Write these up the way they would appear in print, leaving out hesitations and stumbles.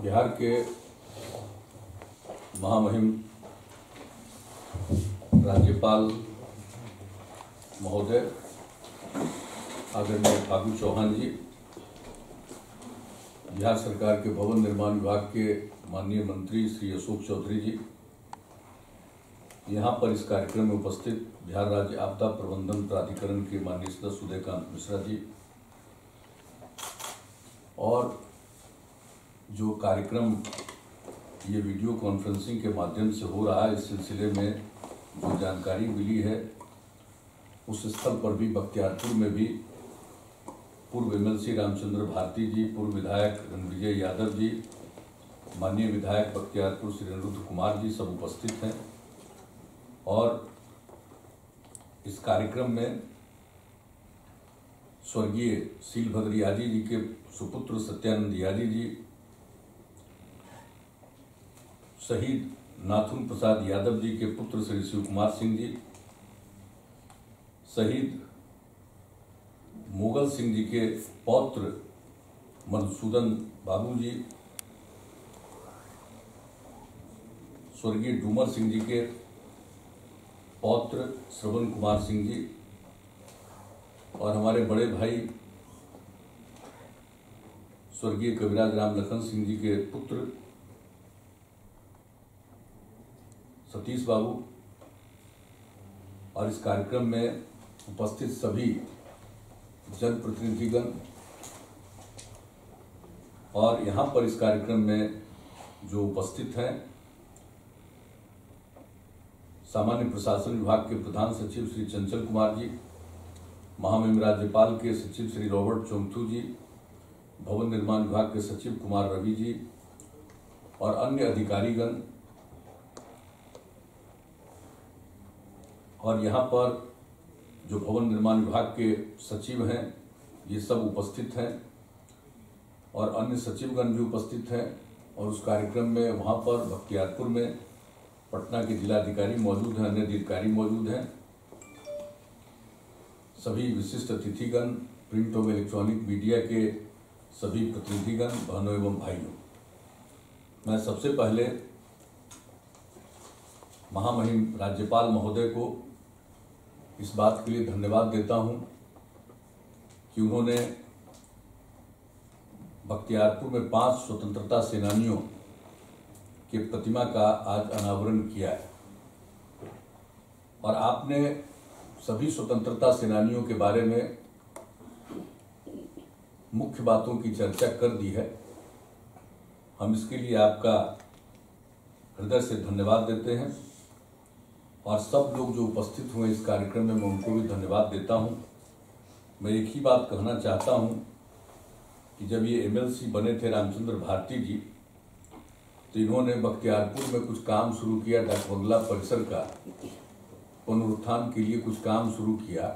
बिहार के महामहिम राज्यपाल महोदय आदरणीय फागू चौहान जी, बिहार सरकार के भवन निर्माण विभाग के माननीय मंत्री श्री अशोक चौधरी जी, यहाँ पर इस कार्यक्रम में उपस्थित बिहार राज्य आपदा प्रबंधन प्राधिकरण के माननीय सदस्य उदयकांत मिश्रा जी, और जो कार्यक्रम ये वीडियो कॉन्फ्रेंसिंग के माध्यम से हो रहा है, इस सिलसिले में जो जानकारी मिली है उस स्थल पर भी बख्तियारपुर में भी पूर्व एमएलसी रामचंद्र भारती जी, पूर्व विधायक रणविजय यादव जी, माननीय विधायक बख्तियारपुर श्री अनिरुद्ध कुमार जी सब उपस्थित हैं। और इस कार्यक्रम में स्वर्गीय सीलभद्र याजी जी के सुपुत्र सत्यानंद याजी जी, शहीद नाथुन प्रसाद यादव जी के पुत्र श्री शिव कुमार सिंह जी, शहीद मोगल सिंह जी के पौत्र मधुसूदन बाबू जी, स्वर्गीय डूमर सिंह जी के पौत्र श्रवण कुमार सिंह जी, और हमारे बड़े भाई स्वर्गीय कविराज राम लखन सिंह जी के पुत्र सतीश बाबू, और इस कार्यक्रम में उपस्थित सभी जनप्रतिनिधिगण, और यहाँ पर इस कार्यक्रम में जो उपस्थित हैं सामान्य प्रशासन विभाग के प्रधान सचिव श्री चंचल कुमार जी, महामहिम राज्यपाल के सचिव श्री रॉबर्ट चोंगथू जी, भवन निर्माण विभाग के सचिव कुमार रवि जी, और अन्य अधिकारीगण, और यहाँ पर जो भवन निर्माण विभाग के सचिव हैं ये सब उपस्थित हैं, और अन्य सचिवगण भी उपस्थित हैं। और उस कार्यक्रम में वहाँ पर बख्तियारपुर में पटना के जिलाधिकारी मौजूद हैं, अन्य अधिकारी मौजूद हैं, सभी विशिष्ट अतिथिगण, प्रिंट और इलेक्ट्रॉनिक मीडिया के सभी प्रतिनिधिगण, बहनों एवं भाइयों, मैं सबसे पहले महामहिम राज्यपाल महोदय को इस बात के लिए धन्यवाद देता हूं कि उन्होंने बख्तियारपुर में 5 स्वतंत्रता सेनानियों के प्रतिमा का आज अनावरण किया है, और आपने सभी स्वतंत्रता सेनानियों के बारे में मुख्य बातों की चर्चा कर दी है। हम इसके लिए आपका हृदय से धन्यवाद देते हैं, और सब लोग जो उपस्थित हुए इस कार्यक्रम में मैं उनको भी धन्यवाद देता हूं। मैं एक ही बात कहना चाहता हूं कि जब ये एमएलसी बने थे रामचंद्र भारती जी, तो इन्होंने बख्तियारपुर में कुछ काम शुरू किया, डाक बंगला परिसर का पुनरुत्थान के लिए कुछ काम शुरू किया,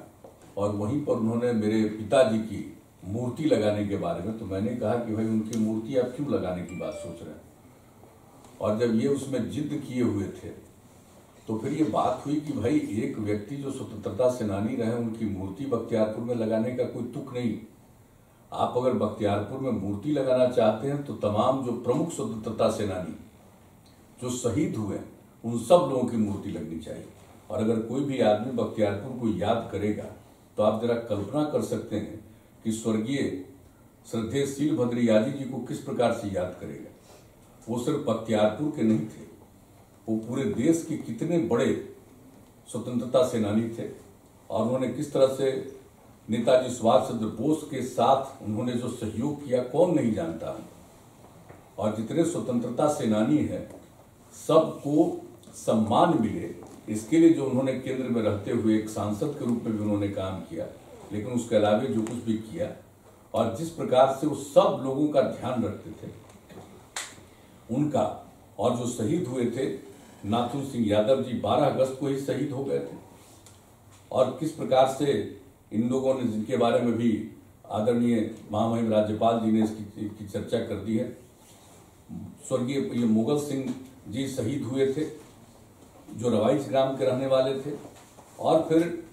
और वहीं पर उन्होंने मेरे पिताजी की मूर्ति लगाने के बारे में, तो मैंने कहा कि भाई उनकी मूर्ति आप क्यों लगाने की बात सोच रहे हैं। और जब ये उसमें जिद किए हुए थे तो फिर ये बात हुई कि भाई एक व्यक्ति जो स्वतंत्रता सेनानी रहे उनकी मूर्ति बख्तियारपुर में लगाने का कोई तुक नहीं। आप अगर बख्तियारपुर में मूर्ति लगाना चाहते हैं तो तमाम जो प्रमुख स्वतंत्रता सेनानी जो शहीद हुए उन सब लोगों की मूर्ति लगनी चाहिए। और अगर कोई भी आदमी बख्तियारपुर को याद करेगा तो आप जरा कल्पना कर सकते हैं कि स्वर्गीय श्रद्धेय सीलभद्र याजी जी को किस प्रकार से याद करेगा। वो सिर्फ बख्तियारपुर के नहीं थे, वो पूरे देश के कितने बड़े स्वतंत्रता सेनानी थे, और उन्होंने किस तरह से नेताजी सुभाष चंद्र बोस के साथ उन्होंने जो सहयोग किया कौन नहीं जानता। और जितने स्वतंत्रता सेनानी हैं सबको सम्मान मिले, इसके लिए जो उन्होंने केंद्र में रहते हुए एक सांसद के रूप में भी उन्होंने काम किया, लेकिन उसके अलावा जो कुछ भी किया, और जिस प्रकार से वो सब लोगों का ध्यान रखते थे उनका, और जो शहीद हुए थे नाथुन सिंह यादव जी 12 अगस्त को ही शहीद हो गए थे, और किस प्रकार से इन लोगों ने, जिनके बारे में भी आदरणीय महामहिम राज्यपाल जी ने इसकी चर्चा कर दी है, स्वर्गीय मोगल सिंह जी शहीद हुए थे जो रवाइच ग्राम के रहने वाले थे, और फिर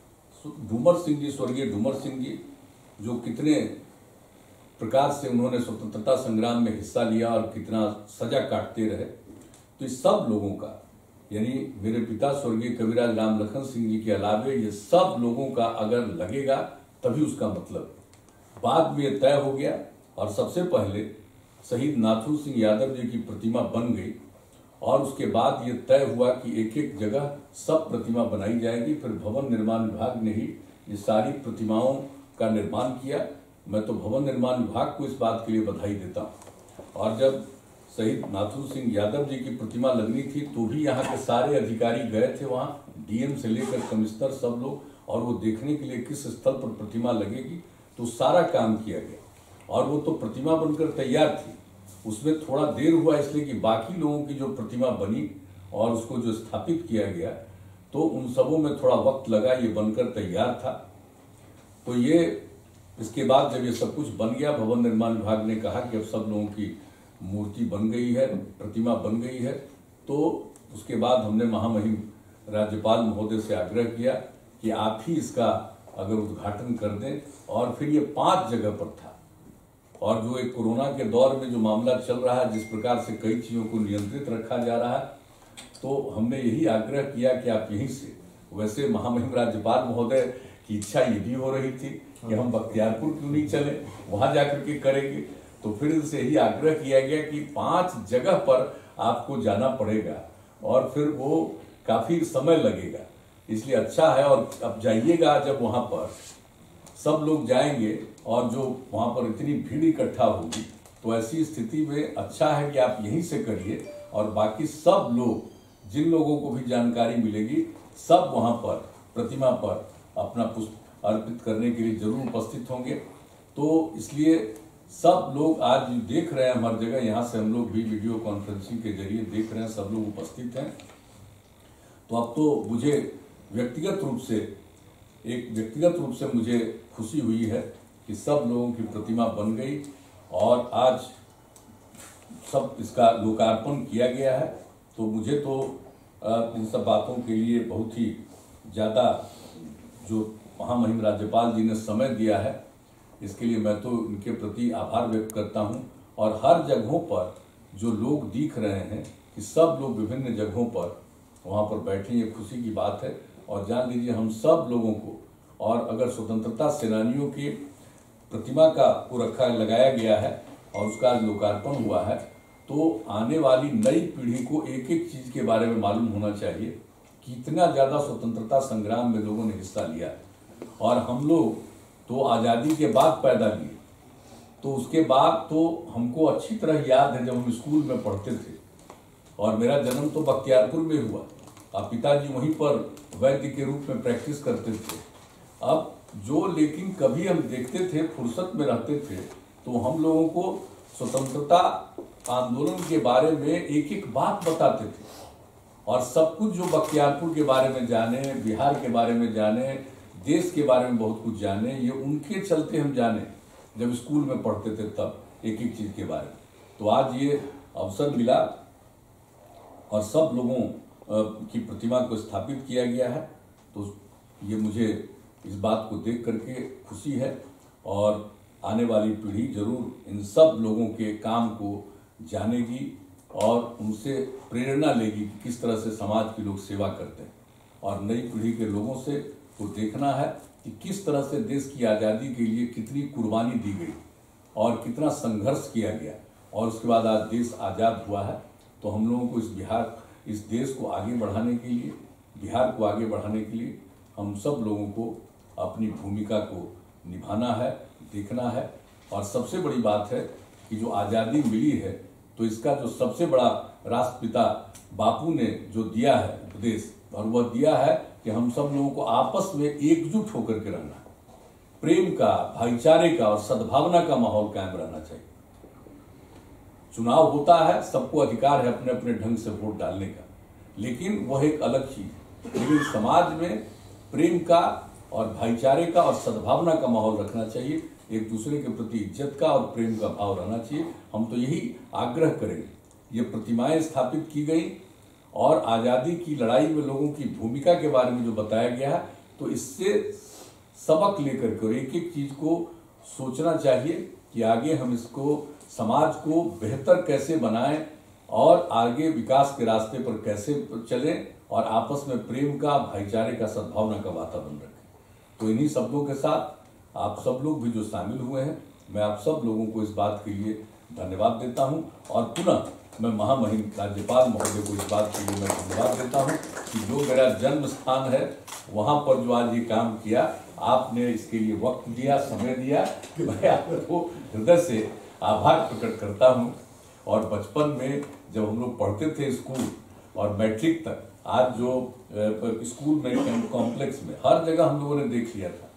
डूमर सिंह जी, स्वर्गीय डूमर सिंह जी जो कितने प्रकार से उन्होंने स्वतंत्रता संग्राम में हिस्सा लिया और कितना सजा काटते रहे, तो इस सब लोगों का, यानी मेरे पिता स्वर्गीय कविराज राम लखन सिंह जी के अलावे ये सब लोगों का अगर लगेगा तभी उसका मतलब। बाद में ये तय हो गया और सबसे पहले शहीद नाथू सिंह यादव जी की प्रतिमा बन गई और उसके बाद ये तय हुआ कि एक एक जगह सब प्रतिमा बनाई जाएगी। फिर भवन निर्माण विभाग ने ही ये सारी प्रतिमाओं का निर्माण किया। मैं तो भवन निर्माण विभाग को इस बात के लिए बधाई देता हूँ। और जब शहीद नाथू सिंह यादव जी की प्रतिमा लगनी थी तो भी यहाँ के सारे अधिकारी गए थे वहाँ, डीएम से लेकर कमिश्नर सब लोग, और वो देखने के लिए किस स्थल पर प्रतिमा लगेगी, तो सारा काम किया गया और वो तो प्रतिमा बनकर तैयार थी। उसमें थोड़ा देर हुआ इसलिए कि बाकी लोगों की जो प्रतिमा बनी और उसको जो स्थापित किया गया तो उन सबों में थोड़ा वक्त लगा, ये बनकर तैयार था। तो ये इसके बाद जब ये सब कुछ बन गया, भवन निर्माण विभाग ने कहा कि अब सब लोगों की मूर्ति बन गई है, प्रतिमा बन गई है, तो उसके बाद हमने महामहिम राज्यपाल महोदय से आग्रह किया कि आप ही इसका अगर उद्घाटन कर दें। और फिर ये 5 जगह पर था और जो एक कोरोना के दौर में जो मामला चल रहा है, जिस प्रकार से कई चीज़ों को नियंत्रित रखा जा रहा है, तो हमने यही आग्रह किया कि आप यहीं से, वैसे महामहिम राज्यपाल महोदय की इच्छा ये भी हो रही थी कि हम बख्तियारपुर क्यों नहीं चले, वहां जाकर के करेंगे। तो फिर से यही आग्रह किया गया कि 5 जगह पर आपको जाना पड़ेगा और फिर वो काफी समय लगेगा, इसलिए अच्छा है। और अब जाइएगा, जब वहां पर सब लोग जाएंगे और जो वहां पर इतनी भीड़ इकट्ठा होगी, तो ऐसी स्थिति में अच्छा है कि आप यहीं से करिए और बाकी सब लोग, जिन लोगों को भी जानकारी मिलेगी, सब वहां पर प्रतिमा पर अपना पुष्प अर्पित करने के लिए जरूर उपस्थित होंगे। तो इसलिए सब लोग आज देख रहे हैं हर जगह, यहाँ से हम लोग भी वीडियो कॉन्फ्रेंसिंग के जरिए देख रहे हैं, सब लोग उपस्थित हैं। तो अब तो मुझे व्यक्तिगत रूप से मुझे खुशी हुई है कि सब लोगों की प्रतिमा बन गई और आज सब इसका लोकार्पण किया गया है। तो मुझे तो इन सब बातों के लिए बहुत ही ज़्यादा जो महामहिम राज्यपाल जी ने समय दिया है, इसके लिए मैं तो इनके प्रति आभार व्यक्त करता हूं। और हर जगहों पर जो लोग दिख रहे हैं कि सब लोग विभिन्न जगहों पर वहां पर बैठे, ये खुशी की बात है। और जान लीजिए हम सब लोगों को, और अगर स्वतंत्रता सेनानियों की प्रतिमा का को रखा लगाया गया है और उसका लोकार्पण हुआ है, तो आने वाली नई पीढ़ी को एक एक चीज के बारे में मालूम होना चाहिए कि इतना ज्यादा स्वतंत्रता संग्राम में लोगों ने हिस्सा लिया है। और हम लोग तो आज़ादी के बाद पैदा लिए, तो उसके बाद तो हमको अच्छी तरह याद है जब हम स्कूल में पढ़ते थे, और मेरा जन्म तो बख्तियारपुर में हुआ और पिताजी वहीं पर वैद्य के रूप में प्रैक्टिस करते थे। अब जो लेकिन कभी हम देखते थे, फुर्सत में रहते थे, तो हम लोगों को स्वतंत्रता आंदोलन के बारे में एक एक बात बताते थे और सब कुछ जो बख्तियारपुर के बारे में जाने, बिहार के बारे में जाने, देश के बारे में बहुत कुछ जाने, ये उनके चलते हम जाने जब स्कूल में पढ़ते थे तब एक एक चीज के बारे में। तो आज ये अवसर मिला और सब लोगों की प्रतिमा को स्थापित किया गया है, तो ये मुझे इस बात को देख करके खुशी है। और आने वाली पीढ़ी जरूर इन सब लोगों के काम को जानेगी और उनसे प्रेरणा लेगी कि किस तरह से समाज के लोग सेवा करते हैं। और नई पीढ़ी के लोगों से तो देखना है कि किस तरह से देश की आज़ादी के लिए कितनी कुर्बानी दी गई और कितना संघर्ष किया गया, और उसके बाद आज देश आज़ाद हुआ है। तो हम लोगों को इस देश को आगे बढ़ाने के लिए, बिहार को आगे बढ़ाने के लिए हम सब लोगों को अपनी भूमिका को निभाना है, देखना है। और सबसे बड़ी बात है कि जो आज़ादी मिली है, तो इसका जो सबसे बड़ा राष्ट्रपिता बापू ने जो दिया है उपदेश, और वह दिया है कि हम सब लोगों को आपस में एकजुट होकर के रहना है, प्रेम का, भाईचारे का और सद्भावना का माहौल कायम रहना चाहिए। चुनाव होता है, सबको अधिकार है अपने अपने ढंग से वोट डालने का, लेकिन वह एक अलग चीज है। लेकिन समाज में प्रेम का और भाईचारे का और सद्भावना का माहौल रखना चाहिए, एक दूसरे के प्रति इज्जत का और प्रेम का भाव रहना चाहिए। हम तो यही आग्रह करेंगे। ये प्रतिमाएं स्थापित की गई और आज़ादी की लड़ाई में लोगों की भूमिका के बारे में जो बताया गया है, तो इससे सबक लेकर के और एक एक चीज को सोचना चाहिए कि आगे हम इसको समाज को बेहतर कैसे बनाएं और आगे विकास के रास्ते पर कैसे चलें और आपस में प्रेम का, भाईचारे का, सद्भावना का वातावरण रखें। तो इन्हीं शब्दों के साथ आप सब लोग भी जो शामिल हुए हैं, मैं आप सब लोगों को इस बात के लिए धन्यवाद देता हूं और पुनः मैं महामहिम राज्यपाल महोदय को इस बात के लिए मैं धन्यवाद देता हूं कि जो मेरा जन्म स्थान है वहां पर जो आज ये काम किया, आपने इसके लिए वक्त दिया, समय दिया, मैं आपको हृदय से आभार प्रकट करता हूं। और बचपन में जब हम लोग पढ़ते थे स्कूल और मैट्रिक तक, आज जो स्कूल में कॉम्प्लेक्स में हर जगह हम लोगों ने देख लिया था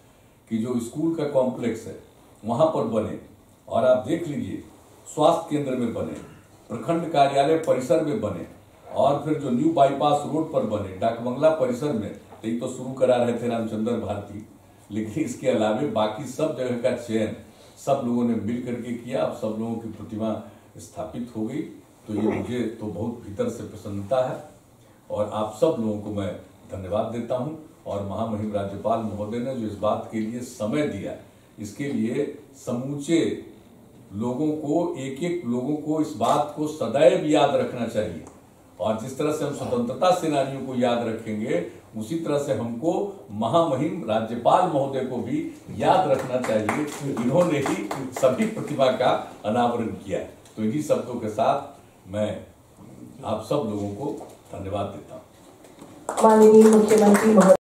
कि जो स्कूल का कॉम्प्लेक्स है वहां पर बने, और आप देख लीजिए स्वास्थ्य केंद्र में बने, प्रखंड कार्यालय परिसर में बने, और फिर जो न्यू बाईपास रोड पर बने, डाकबंगला परिसर में, तो ये तो शुरू करा रहे थे रामचंद्र भारती, लेकिन इसके अलावे बाकी सब जगह का चयन सब लोगों ने मिल करके किया। अब सब लोगों की प्रतिमा स्थापित हो गई, तो ये मुझे तो बहुत भीतर से प्रसन्नता है और आप सब लोगों को मैं धन्यवाद देता हूं। और महामहिम राज्यपाल महोदय ने जो इस बात के लिए समय दिया, इसके लिए समूचे लोगों को, एक एक लोगों को इस बात को सदैव याद रखना चाहिए। और जिस तरह से हम स्वतंत्रता सेनानियों को याद रखेंगे, उसी तरह से हमको महामहिम राज्यपाल महोदय को भी याद रखना चाहिए। इन्होंने ही सभी प्रतिभा का अनावरण किया। तो इन्हीं शब्दों के साथ मैं आप सब लोगों को धन्यवाद देता हूँ। माननीय मुख्यमंत्री महोदय।